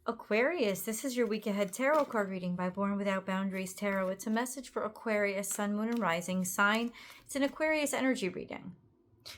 Aquarius, this is your week ahead tarot card reading by Born Without Boundaries Tarot. It's a message for Aquarius, Sun, Moon, and Rising sign. It's an Aquarius energy reading.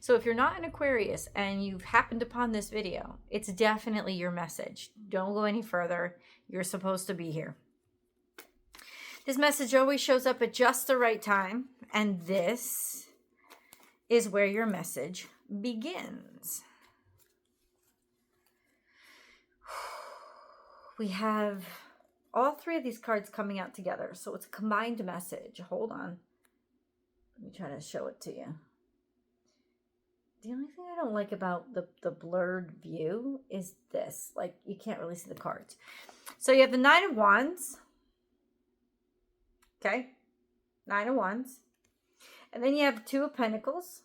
So if you're not an Aquarius and you've happened upon this video, it's definitely your message. Don't go any further. You're supposed to be here. This message always shows up at just the right time, and this is where your message begins. We have all three of these cards coming out together, so it's a combined message. Hold on. Let me try to show it to you. The only thing I don't like about the blurred view is this. Like, you can't really see the cards. So you have the Nine of Wands. Okay. Nine of Wands. And then you have Two of Pentacles.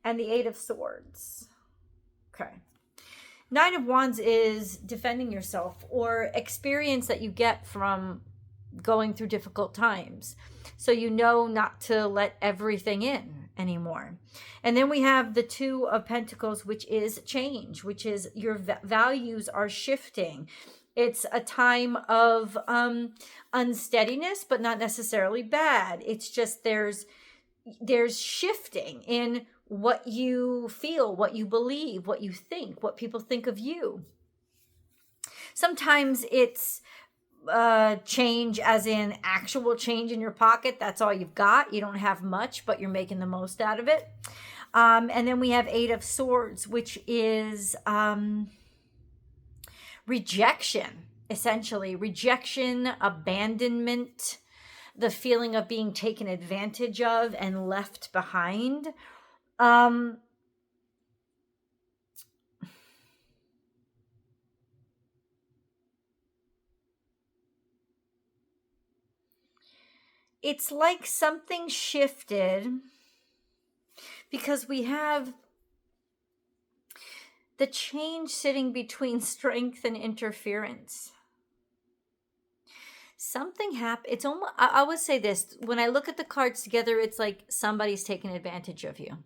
And the Eight of Swords. Okay. Nine of Wands is defending yourself or experience that you get from going through difficult times. So you know not to let everything in anymore. And then we have the Two of Pentacles, which is change, which is your values are shifting. It's a time of unsteadiness, but not necessarily bad. It's just there's shifting in what you feel, what you believe, what you think, what people think of you. Sometimes it's change as in actual change in your pocket. That's all you've got. You don't have much, but you're making the most out of it. And then we have Eight of Swords, which is rejection, essentially. Rejection, abandonment, the feeling of being taken advantage of and left behind. It's like something shifted because we have the change sitting between strength and interference. Something happened. It's almost, I would say this, when I look at the cards together, it's like somebody's taking advantage of you.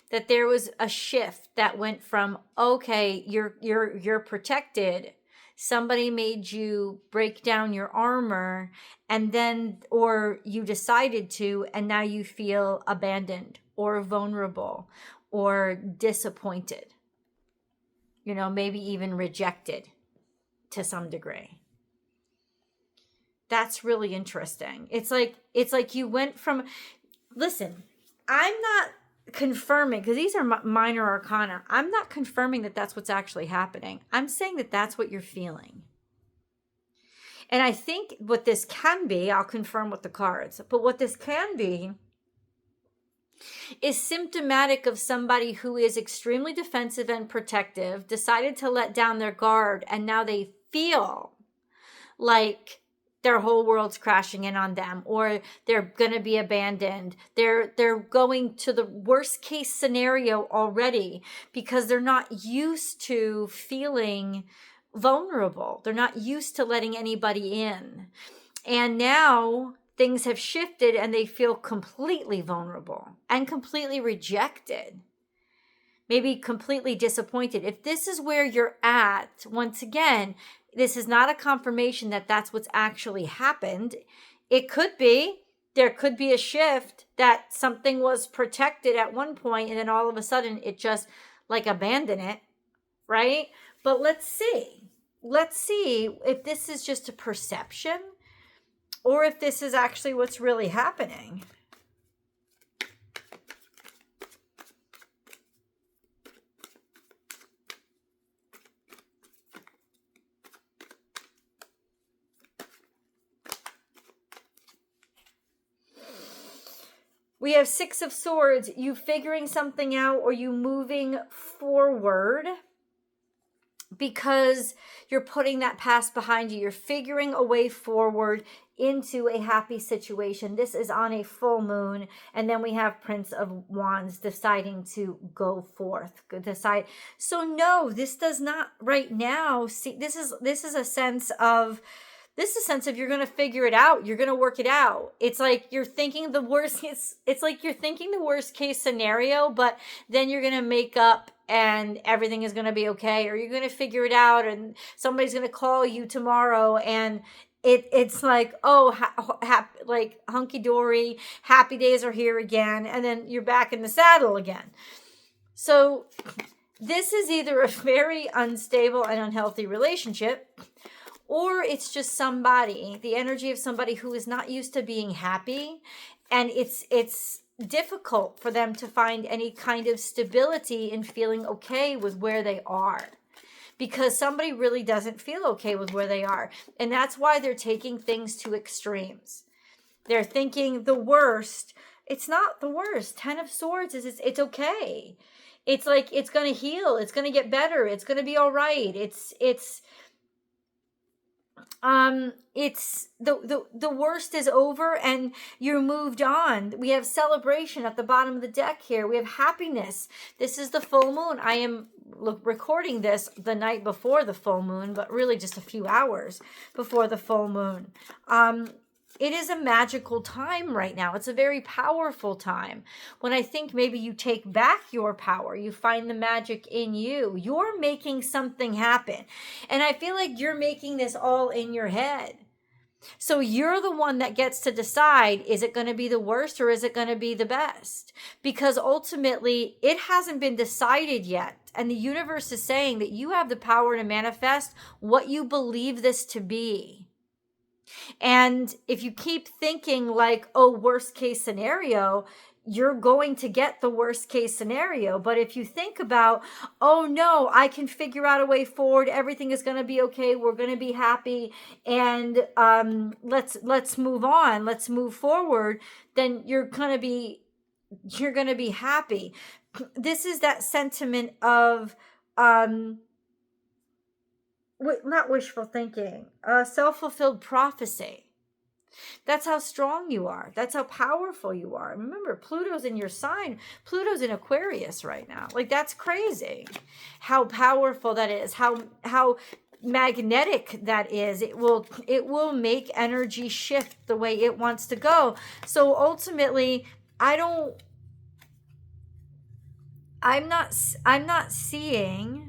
That there was a shift that went from, okay, you're protected. Somebody made you break down your armor, and then, or you decided to, and now you feel abandoned or vulnerable or disappointed. You know, maybe even rejected to some degree. That's really interesting. It's like you went from, listen, I'm not confirming, because these are minor arcana. I'm not confirming that that's what's actually happening. I'm saying that that's what you're feeling. And I think what this can be, I'll confirm with the cards, but what this can be is symptomatic of somebody who is extremely defensive and protective, decided to let down their guard, and now they feel like their whole world's crashing in on them, or they're going to be abandoned. They're going to the worst case scenario already because they're not used to feeling vulnerable. They're not used to letting anybody in. And now things have shifted and they feel completely vulnerable and completely rejected. Maybe completely disappointed. If this is where you're at, once again, this is not a confirmation that that's what's actually happened. It could be. There could be a shift that something was protected at one point and then all of a sudden it just like abandoned it, right? But let's see. Let's see if this is just a perception or if this is actually what's really happening. We have Six of Swords, you figuring something out or you moving forward because you're putting that past behind you. You're figuring a way forward into a happy situation. This is on a full moon. And then we have Prince of Wands deciding to go forth, decide. So no, this does not right now. See, this is a sense of, you're going to figure it out. You're going to work it out. It's like you're thinking the worst. It's like you're thinking the worst case scenario, but then you're going to make up and everything is going to be okay, or you're going to figure it out and somebody's going to call you tomorrow and it's like, oh, like hunky-dory, happy days are here again, and then you're back in the saddle again. So this is either a very unstable and unhealthy relationship, or it's just somebody, the energy of somebody who is not used to being happy, and it's difficult for them to find any kind of stability in feeling okay with where they are. Because somebody really doesn't feel okay with where they are. And that's why they're taking things to extremes. They're thinking the worst. It's not the worst. 10 of Swords is it's okay. It's like it's going to heal. It's going to get better. It's going to be all right. It's the worst is over and you're moved on. We have celebration at the bottom of the deck here. We have happiness. This is the full moon. I am recording this the night before the full moon, but really just a few hours before the full moon. It is a magical time right now. It's a very powerful time. When I think maybe you take back your power, you find the magic in you. You're making something happen. And I feel like you're making this all in your head. So you're the one that gets to decide, is it going to be the worst or is it going to be the best? Because ultimately, it hasn't been decided yet. And the universe is saying that you have the power to manifest what you believe this to be. And if you keep thinking like, oh, worst case scenario, you're going to get the worst case scenario. But if you think about, oh no, I can figure out a way forward. Everything is going to be okay. We're going to be happy. And let's move on. Let's move forward. Then you're going to be happy. This is that sentiment of, not wishful thinking, self-fulfilled prophecy. That's how strong you are. That's how powerful you are. Remember, Pluto's in your sign. Pluto's in Aquarius right now. Like, that's crazy. How powerful that is. How magnetic that is. It will make energy shift the way it wants to go. So ultimately, I'm not seeing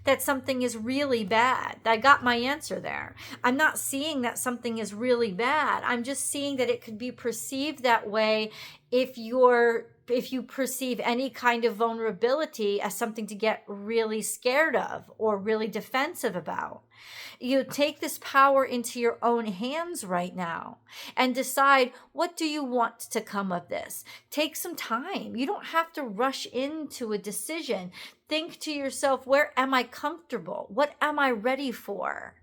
that something is really bad. I got my answer there. I'm not seeing that something is really bad. I'm just seeing that it could be perceived that way if you perceive any kind of vulnerability as something to get really scared of or really defensive about. You take this power into your own hands right now and decide, what do you want to come of this? Take some time. You don't have to rush into a decision. Think to yourself, where am I comfortable? What am I ready for?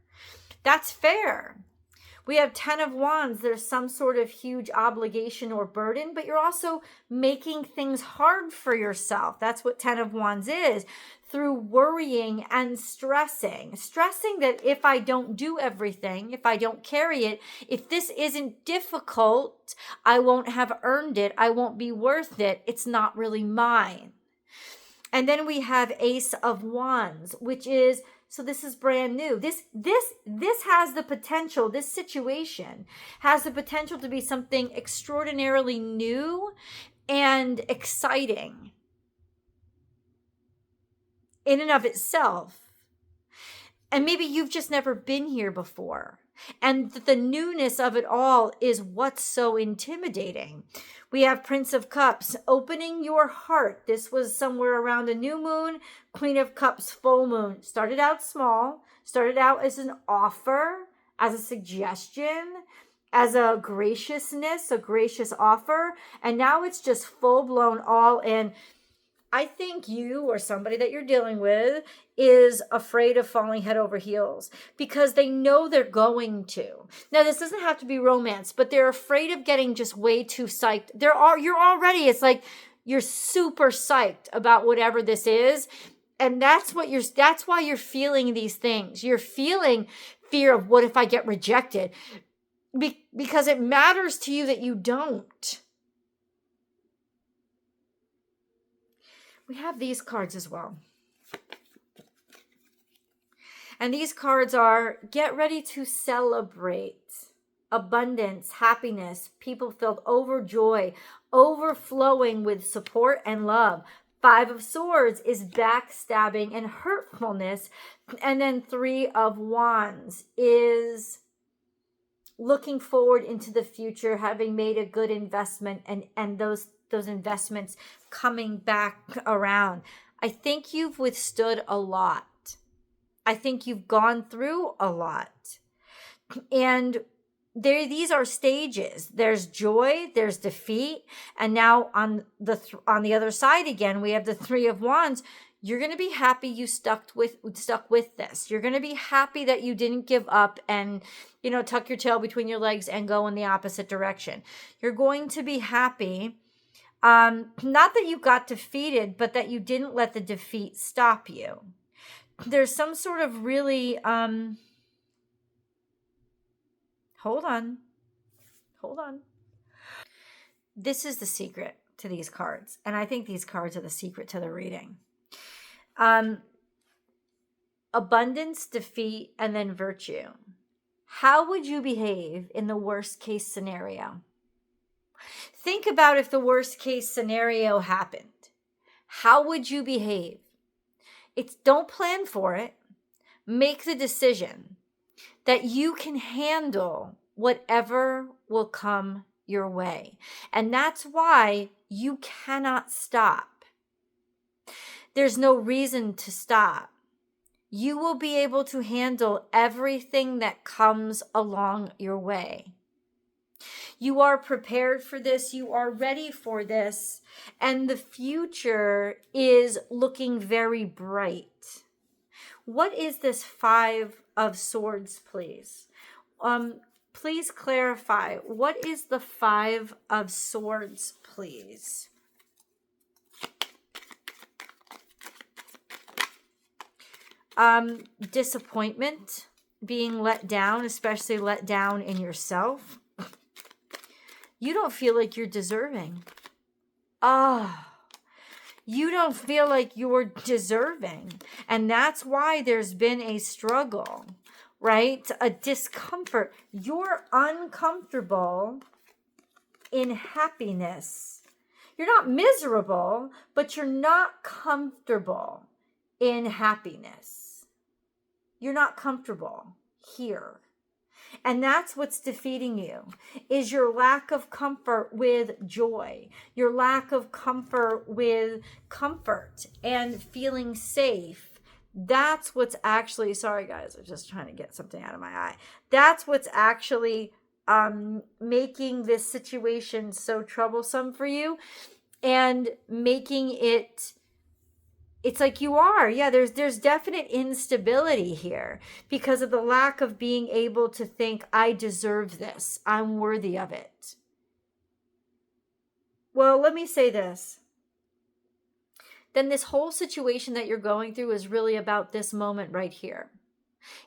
That's fair. We have 10 of Wands. There's some sort of huge obligation or burden, but you're also making things hard for yourself. That's what 10 of Wands is, through worrying and stressing. Stressing that if I don't do everything, if I don't carry it, if this isn't difficult, I won't have earned it. I won't be worth it. It's not really mine. And then we have Ace of Wands, which is, so this is brand new. This has the potential, this situation has the potential to be something extraordinarily new and exciting in and of itself. And maybe you've just never been here before. And the newness of it all is what's so intimidating. We have Prince of Cups, opening your heart. This was somewhere around a new moon. Queen of Cups, full moon. Started out small, started out as an offer, as a suggestion, as a graciousness, a gracious offer. And now it's just full blown all in. I think you or somebody that you're dealing with is afraid of falling head over heels because they know they're going to. Now, this doesn't have to be romance, but they're afraid of getting just way too psyched. You're already, it's like you're super psyched about whatever this is. And that's why you're feeling these things. You're feeling fear of, what if I get rejected? Because it matters to you that you don't. We have these cards as well. And these cards are, get ready to celebrate abundance, happiness, people filled, overjoy, overflowing with support and love. 5 of Swords is backstabbing and hurtfulness. And then 3 of Wands is looking forward into the future, having made a good investment, and those investments coming back around. I think you've withstood a lot. I think you've gone through a lot. And these are stages. There's joy, there's defeat, and now on the other side again, we have the 3 of Wands. You're going to be happy you stuck with this. You're going to be happy that you didn't give up and, tuck your tail between your legs and go in the opposite direction. You're going to be happy, not that you got defeated, but that you didn't let the defeat stop you. There's some sort of really, hold on. This is the secret to these cards. And I think these cards are the secret to the reading. Abundance, defeat, and then virtue. How would you behave in the worst case scenario? Think about if the worst case scenario happened. How would you behave? Don't plan for it. Make the decision that you can handle whatever will come your way. And that's why you cannot stop. There's no reason to stop. You will be able to handle everything that comes along your way. You are prepared for this. You are ready for this. And the future is looking very bright. What is this 5 of Swords, please? Please clarify. What is the 5 of Swords, please? Disappointment, being let down, especially let down in yourself. You don't feel like you're deserving. You don't feel like you're deserving. And that's why there's been a struggle, right? A discomfort. You're uncomfortable in happiness. You're not miserable, but you're not comfortable in happiness. You're not comfortable here. And that's what's defeating you, is your lack of comfort with joy, your lack of comfort with comfort and feeling safe. That's what's actually, sorry guys, I'm just trying to get something out of my eye. That's what's actually making this situation so troublesome for you and making it, it's like you are. Yeah, there's definite instability here because of the lack of being able to think, I deserve this. I'm worthy of it. Well, let me say this. Then this whole situation that you're going through is really about this moment right here.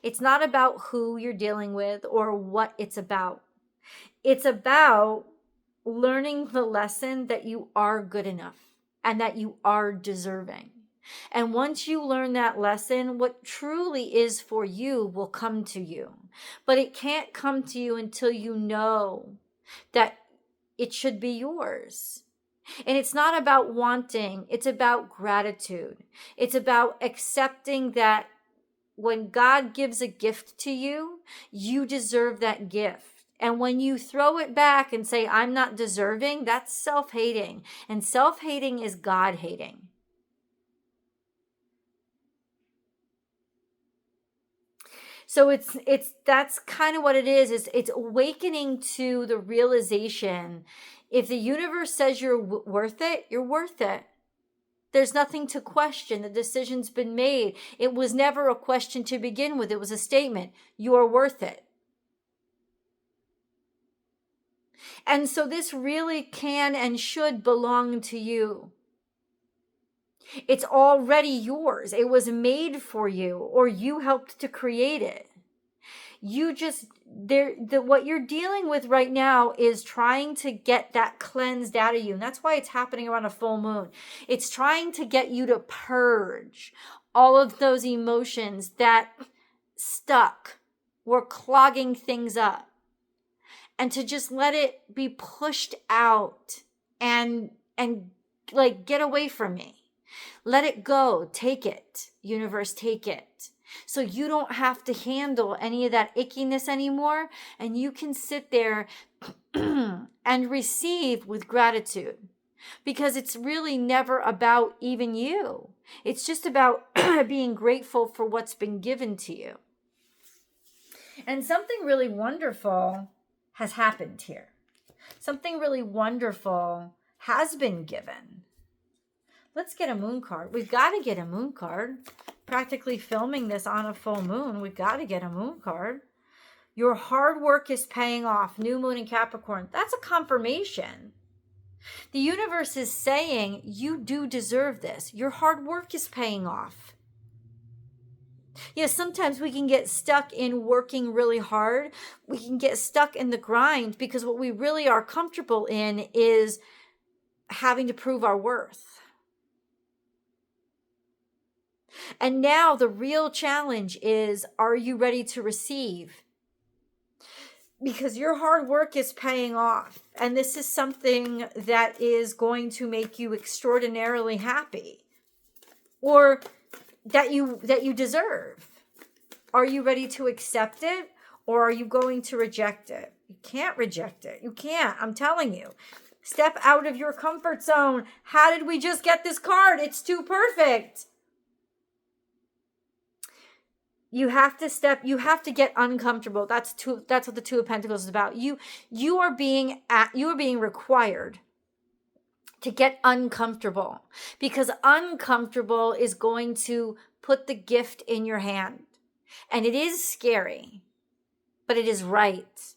It's not about who you're dealing with or what it's about. It's about learning the lesson that you are good enough and that you are deserving. And once you learn that lesson, what truly is for you will come to you. But it can't come to you until you know that it should be yours. And it's not about wanting, it's about gratitude. It's about accepting that when God gives a gift to you, you deserve that gift. And when you throw it back and say, I'm not deserving, that's self-hating. And self-hating is God-hating. So that's kind of what it is it's awakening to the realization, if the universe says you're worth it, you're worth it. There's nothing to question. The decision's been made. It was never a question to begin with. It was a statement. You are worth it. And so this really can and should belong to you. It's already yours. It was made for you, or you helped to create it. What you're dealing with right now is trying to get that cleansed out of you. And that's why it's happening around a full moon. It's trying to get you to purge all of those emotions that stuck, were clogging things up. and to just let it be pushed out and like, get away from me. Let it go. Take it. Universe, take it. So you don't have to handle any of that ickiness anymore. And you can sit there and receive with gratitude. Because it's really never about even you. It's just about being grateful for what's been given to you. And something really wonderful has happened here. Something really wonderful has been given. Let's get a moon card. We've got to get a moon card. Practically filming this on a full moon. We've got to get a moon card. Your hard work is paying off. New moon in Capricorn. That's a confirmation. The universe is saying you do deserve this. Your hard work is paying off. Yes, sometimes we can get stuck in working really hard. We can get stuck in the grind because what we really are comfortable in is having to prove our worth. And now the real challenge is, are you ready to receive? Because your hard work is paying off. And this is something that is going to make you extraordinarily happy. Or that you deserve. Are you ready to accept it? Or are you going to reject it? You can't reject it. You can't. I'm telling you. Step out of your comfort zone. How did we just get this card? It's too perfect. You have to get uncomfortable. That's what the Two of Pentacles is about. You are being required to get uncomfortable, because uncomfortable is going to put the gift in your hand. And it is scary, but it is right.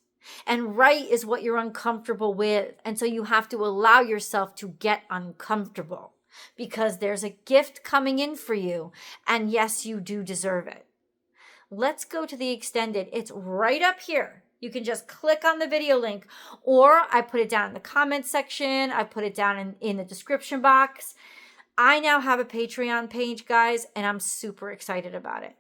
And right is what you're uncomfortable with. And so you have to allow yourself to get uncomfortable, because there's a gift coming in for you. And yes, you do deserve it. Let's go to the extended. It's right up here. You can just click on the video link, or I put it down in the comment section. I put it down in the description box. I now have a Patreon page, guys, and I'm super excited about it.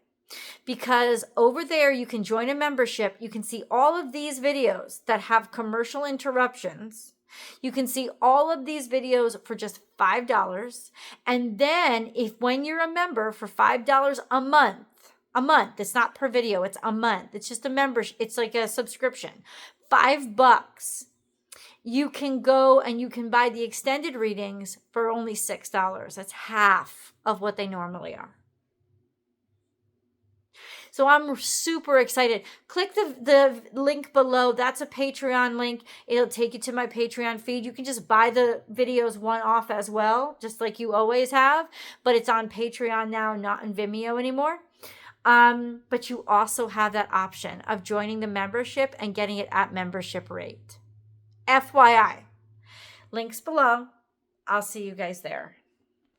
Because over there, you can join a membership. You can see all of these videos that have commercial interruptions. You can see all of these videos for just $5. And then when you're a member for $5 a month, it's not per video, it's a month. It's just a membership. It's like a subscription. $5. You can go and you can buy the extended readings for only $6. That's half of what they normally are. So I'm super excited. Click the link below. That's a Patreon link. It'll take you to my Patreon feed. You can just buy the videos one-off as well, just like you always have. But it's on Patreon now, not in Vimeo anymore. But you also have that option of joining the membership and getting it at membership rate. FYI. Links below. I'll see you guys there.